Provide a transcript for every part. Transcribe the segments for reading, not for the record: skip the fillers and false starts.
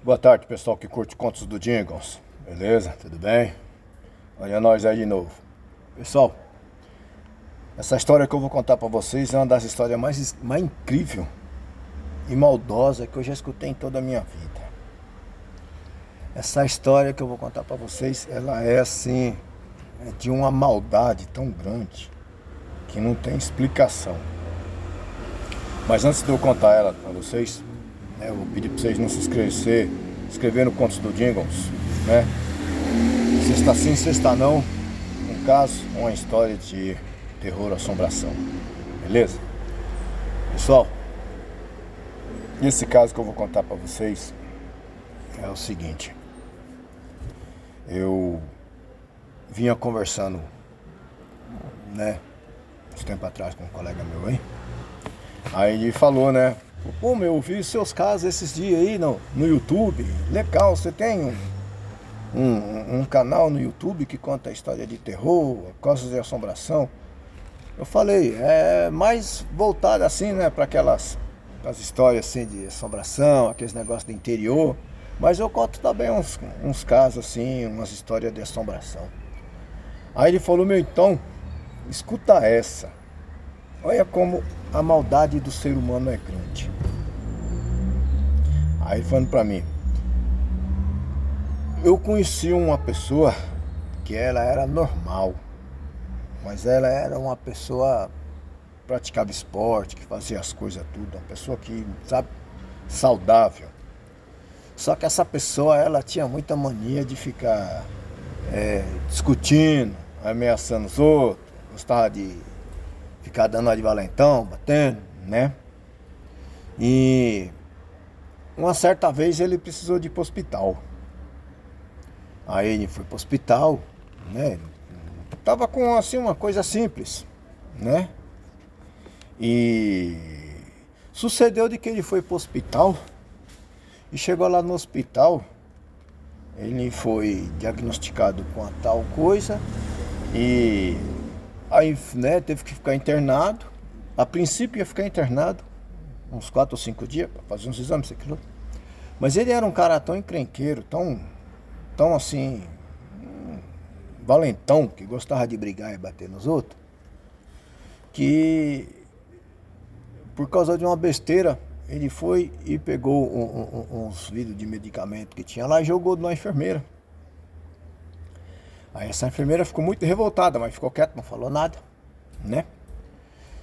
Boa tarde, pessoal que curte contos do Jingles. Beleza? Tudo bem? Olha nós aí de novo. Pessoal, essa história que eu vou contar pra vocês é uma das histórias mais incrível e maldosa que eu já escutei em toda a minha vida. Essa história que eu vou contar pra vocês, ela é assim, é de uma maldade tão grande que não tem explicação. Mas antes de eu contar ela pra vocês, eu vou pedir pra vocês não se inscrever no Contos do Jingles, né? Sexta sim, sexta não, um caso, uma história de terror, assombração, beleza? Pessoal, esse caso que eu vou contar pra vocês é o seguinte. Eu vinha conversando, né, uns tempo atrás com um colega meu aí ele falou, né, pô, meu, eu vi seus casos esses dias aí no YouTube, legal, você tem um canal no YouTube que conta a história de terror, casos de assombração. Eu falei, é mais voltado assim, né, para aquelas histórias assim de assombração, aqueles negócios do interior, mas eu conto também uns casos assim, umas histórias de assombração. Aí ele falou, meu, então, escuta essa. Olha como a maldade do ser humano é grande. Aí falando pra mim, eu conheci uma pessoa que ela era normal, mas ela era uma pessoa que praticava esporte, que fazia as coisas tudo, uma pessoa que, sabe, saudável. Só que essa pessoa, ela tinha muita mania de ficar discutindo, ameaçando os outros, gostava de ficar dando uma de valentão, batendo, né? E uma certa vez ele precisou de ir pro hospital. Aí ele foi pro hospital, né? Tava com assim uma coisa simples, né? E sucedeu de que ele foi pro hospital e chegou lá no hospital, ele foi diagnosticado com a tal coisa e aí, né, teve que ficar internado. A princípio ia ficar internado uns 4 ou 5 dias para fazer uns exames, aquilo. Mas ele era um cara tão encrenqueiro, tão assim, valentão, que gostava de brigar e bater nos outros, que por causa de uma besteira, ele foi e pegou uns vidros de medicamento que tinha lá e jogou numa enfermeira. Aí essa enfermeira ficou muito revoltada, mas ficou quieta, não falou nada, né?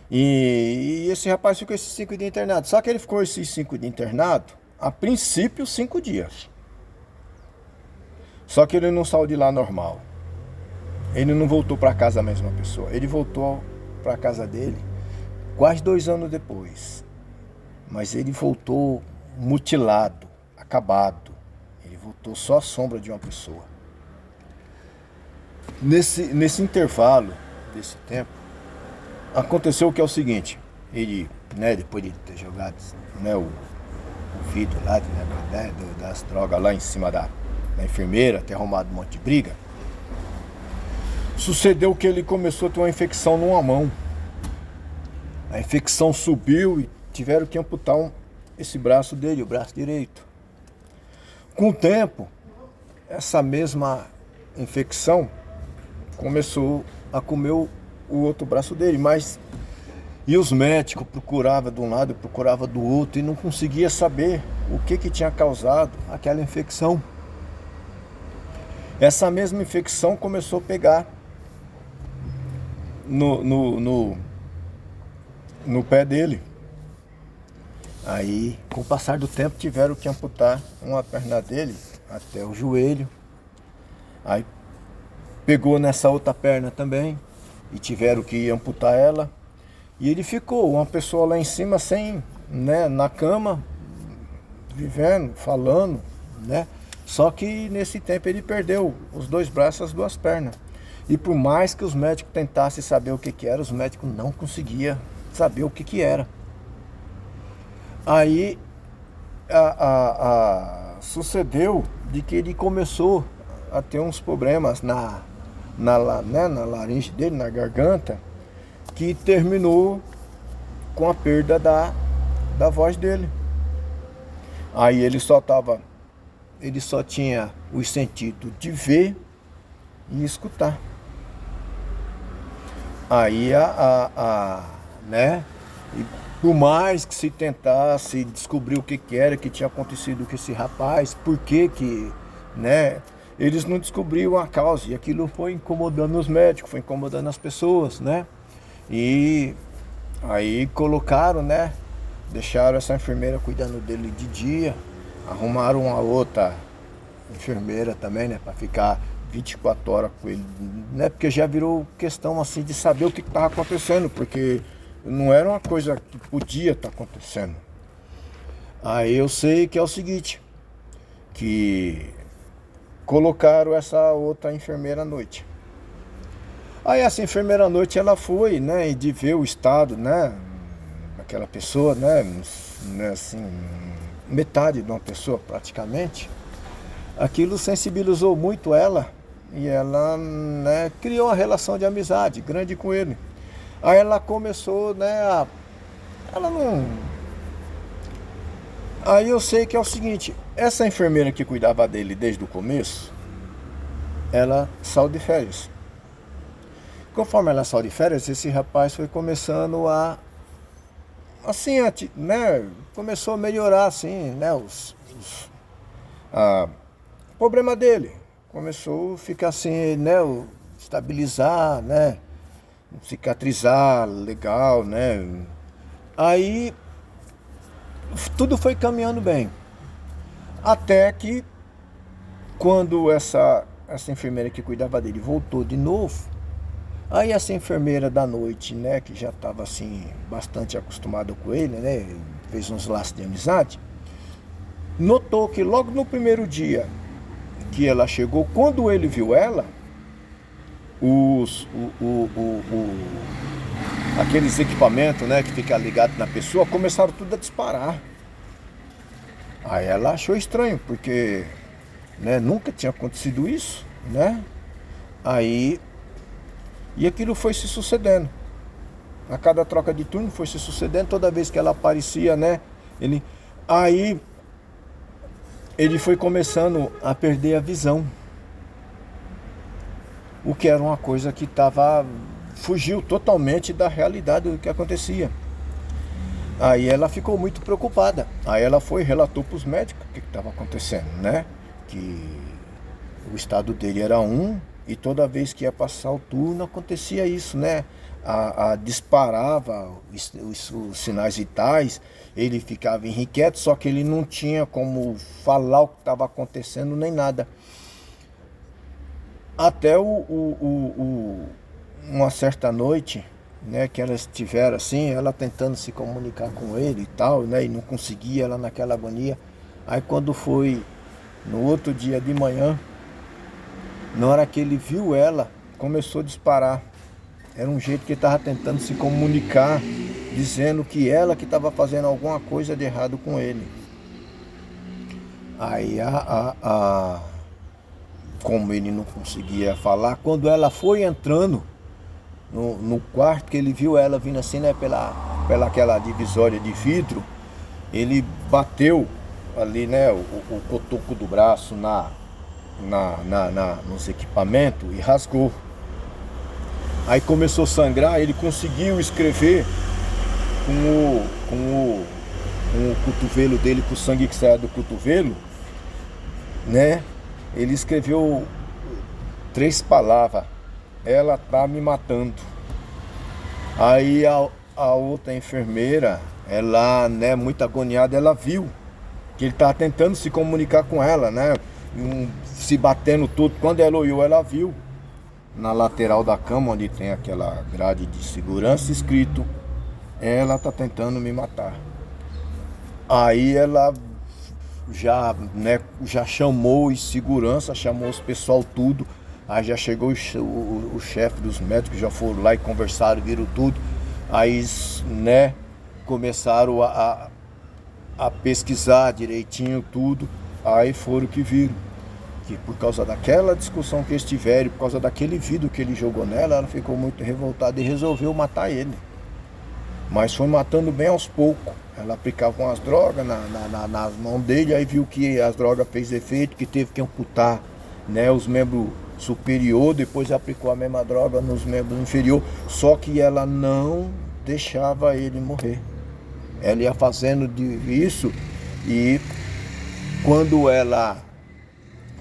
E esse rapaz ficou esses 5 dias internado. Só que ele ficou esses 5 dias internado, a princípio 5 dias. Só que ele não saiu de lá normal. Ele não voltou para casa a mesma pessoa. Ele voltou para casa dele quase 2 anos depois. Mas ele voltou mutilado, acabado. Ele voltou só a sombra de uma pessoa. Nesse intervalo desse tempo, aconteceu o que é o seguinte. Ele, né, depois de ter jogado, né, o vidro lá, né, das drogas lá em cima da enfermeira, ter arrumado um monte de briga, sucedeu que ele começou a ter uma infecção numa mão. A infecção subiu e tiveram que amputar esse braço dele, o braço direito. Com o tempo, essa mesma infecção começou a comer o outro braço dele, e os médicos procuravam de um lado, procuravam do outro e não conseguia saber o que tinha causado aquela infecção. Essa mesma infecção começou a pegar no pé dele. Aí, com o passar do tempo, tiveram que amputar uma perna dele até o joelho. Aí pegou nessa outra perna também e tiveram que amputar ela. E ele ficou uma pessoa lá em cima sem, né, na cama, vivendo, falando, né? Só que nesse tempo ele perdeu os 2 braços e as 2 pernas. E por mais que os médicos tentassem saber o que era, os médicos não conseguiam saber o que era. Aí sucedeu de que ele começou a ter uns problemas na laringe dele, na garganta, que terminou com a perda da voz dele. Aí ele só estava ele só tinha o sentido de ver e escutar. Aí né? E por mais que se tentasse descobrir o que era que tinha acontecido com esse rapaz, por que, né? Eles não descobriam a causa e aquilo foi incomodando os médicos, foi incomodando as pessoas, né? E aí colocaram, né? Deixaram essa enfermeira cuidando dele de dia, arrumaram uma outra enfermeira também, né? Para ficar 24 horas com ele, né? Porque já virou questão assim de saber o que estava acontecendo, porque não era uma coisa que podia estar acontecendo. Aí eu sei que é o seguinte, que colocaram essa outra enfermeira à noite. Aí essa enfermeira à noite ela foi, né, de ver o estado, né, daquela pessoa, né, assim, metade de uma pessoa praticamente. Aquilo sensibilizou muito ela e ela, né, criou uma relação de amizade grande com ele. Aí ela começou, né, ela não... Aí eu sei que é o seguinte, essa enfermeira que cuidava dele desde o começo, ela saiu de férias. Conforme ela saiu de férias, esse rapaz foi começando assim, né, começou a melhorar, assim, né, o problema dele. Começou a ficar assim, né, estabilizar, né, cicatrizar legal, né. Aí tudo foi caminhando bem. Até que quando essa enfermeira que cuidava dele voltou de novo, aí essa enfermeira da noite, né, que já estava assim bastante acostumada com ele, né, fez uns laços de amizade, notou que logo no primeiro dia que ela chegou, quando ele viu ela, aqueles equipamentos, né, que fica ligado na pessoa, começaram tudo a disparar. Aí ela achou estranho, porque, né, nunca tinha acontecido isso, né? Aí, e aquilo foi se sucedendo. A cada troca de turno foi se sucedendo, toda vez que ela aparecia, né? Aí ele foi começando a perder a visão. O que era uma coisa que fugiu totalmente da realidade do que acontecia. Aí ela ficou muito preocupada. Aí ela foi e relatou para os médicos o que estava acontecendo, né? Que o estado dele era e toda vez que ia passar o turno acontecia isso, né? Disparava os sinais vitais, ele ficava inquieto, só que ele não tinha como falar o que estava acontecendo nem nada. Até uma certa noite, né, que elas tiveram assim, ela tentando se comunicar com ele e tal, né, e não conseguia, ela naquela agonia. Aí quando foi no outro dia de manhã, na hora que ele viu ela, começou a disparar. Era um jeito que ele estava tentando se comunicar, dizendo que ela que estava fazendo alguma coisa de errado com ele. Aí como ele não conseguia falar, quando ela foi entrando no quarto, que ele viu ela vindo assim, né, pela aquela divisória de vidro, ele bateu ali, né, o cotoco do braço nos equipamentos e rasgou. Aí começou a sangrar, ele conseguiu escrever com o cotovelo dele, com o sangue que saia do cotovelo, né? Ele escreveu 3 palavras: ela tá me matando. Aí a outra enfermeira, ela, né, muito agoniada, ela viu que ele tava tentando se comunicar com ela, né? Se batendo tudo. Quando ela olhou, ela viu na lateral da cama, onde tem aquela grade de segurança, escrito: ela tá tentando me matar. Aí ela já chamou os segurança, chamou os pessoal tudo. Aí já chegou o chefe dos médicos, já foram lá e conversaram, viram tudo. Aí, né, começaram a pesquisar direitinho tudo. Aí foram que viram que por causa daquela discussão que eles tiveram, por causa daquele vidro que ele jogou nela, ela ficou muito revoltada e resolveu matar ele. mas foi matando bem aos poucos. Ela aplicava umas drogas nas mãos dele, aí viu que as drogas fez efeito, que teve que amputar, né, os membros superior, depois aplicou a mesma droga nos membros inferior, só que ela não deixava ele morrer. Ela ia fazendo isso, e quando ela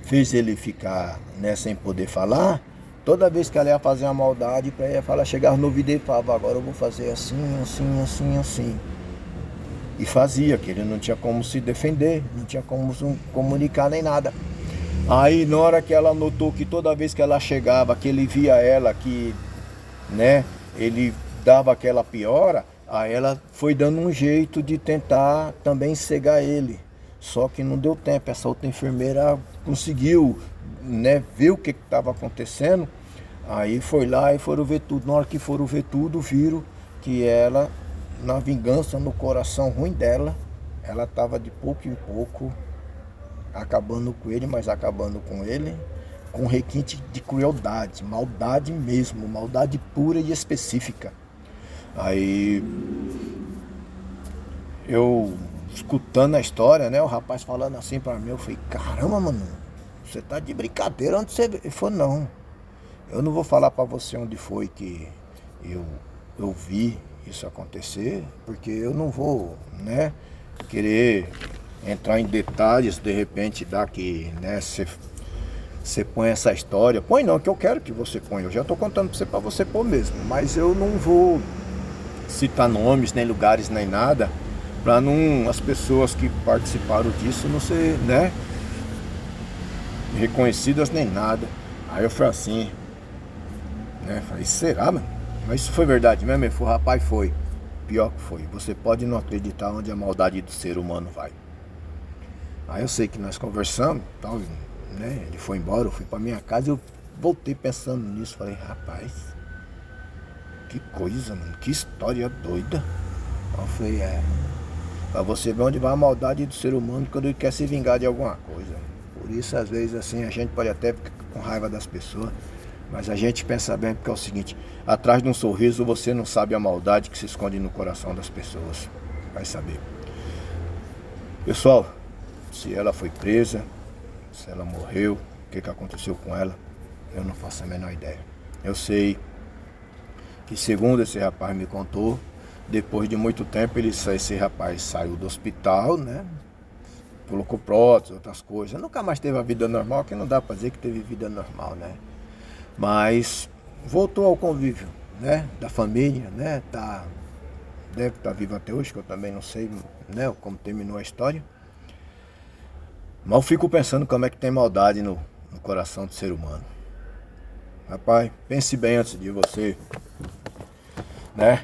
fez ele ficar, né, sem poder falar, toda vez que ela ia fazer uma maldade para ele falar, chegava no ouvido dele e falava, agora eu vou fazer assim, assim, assim, assim. E fazia, que ele não tinha como se defender, não tinha como comunicar nem nada. Aí na hora que ela notou que toda vez que ela chegava, que ele via ela, que, né, ele dava aquela piora, aí ela foi dando um jeito de tentar também cegar ele. Só que não deu tempo, essa outra enfermeira conseguiu, né, ver o que estava acontecendo. Aí foi lá e foram ver tudo. Na hora que foram ver tudo, viram que ela, na vingança, no coração ruim dela, ela estava de pouco em pouco acabando com ele, mas acabando com ele com requinte de crueldade, maldade mesmo, maldade pura e específica. Aí eu escutando a história, né, o rapaz falando assim pra mim, eu falei, caramba, mano, você tá de brincadeira, onde você... Ele falou, não, eu não vou falar pra você onde foi que eu vi isso acontecer, porque eu não vou, né, querer entrar em detalhes, de repente dá que, né, você põe essa história, põe não, que eu quero que você ponha, eu já tô contando pra você pôr mesmo, mas eu não vou citar nomes, nem lugares, nem nada, para não as pessoas que participaram disso não ser, né, reconhecidas nem nada. Aí eu falei assim, né, falei, será, mano? Mas isso foi verdade mesmo? Ele falou, rapaz, foi. Pior que foi. Você pode não acreditar onde a maldade do ser humano vai. Aí eu sei que nós conversamos, tal, né, ele foi embora, eu fui para minha casa e eu voltei pensando nisso. Falei, rapaz, que coisa, mano, que história doida. Aí eu falei, pra você ver onde vai a maldade do ser humano quando ele quer se vingar de alguma coisa. Por isso, às vezes, assim, a gente pode até ficar com raiva das pessoas, mas a gente pensa bem, porque é o seguinte, atrás de um sorriso você não sabe a maldade que se esconde no coração das pessoas. Vai saber. Pessoal, se ela foi presa, se ela morreu, o que aconteceu com ela, eu não faço a menor ideia. Eu sei que, segundo esse rapaz me contou, depois de muito tempo esse rapaz saiu do hospital, né? Colocou prótese, outras coisas. Nunca mais teve a vida normal, que não dá pra dizer que teve vida normal, né? Mas voltou ao convívio, né? Da família, né? Deve estar vivo até hoje, que eu também não sei, né, como terminou a história. Mas eu fico pensando como é que tem maldade no coração do ser humano. Rapaz, pense bem antes de você, né,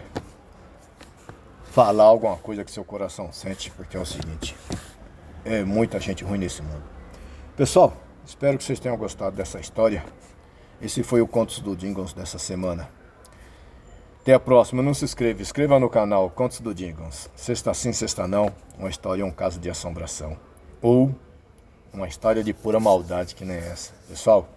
falar alguma coisa que seu coração sente, porque é o seguinte, é muita gente ruim nesse mundo. Pessoal, espero que vocês tenham gostado dessa história. Esse foi o Contos do Jingles dessa semana. Até a próxima, não se inscreva no canal Contos do Jingles. Sexta sim, sexta não, uma história, um caso de assombração. Ou uma história de pura maldade que nem essa. Pessoal,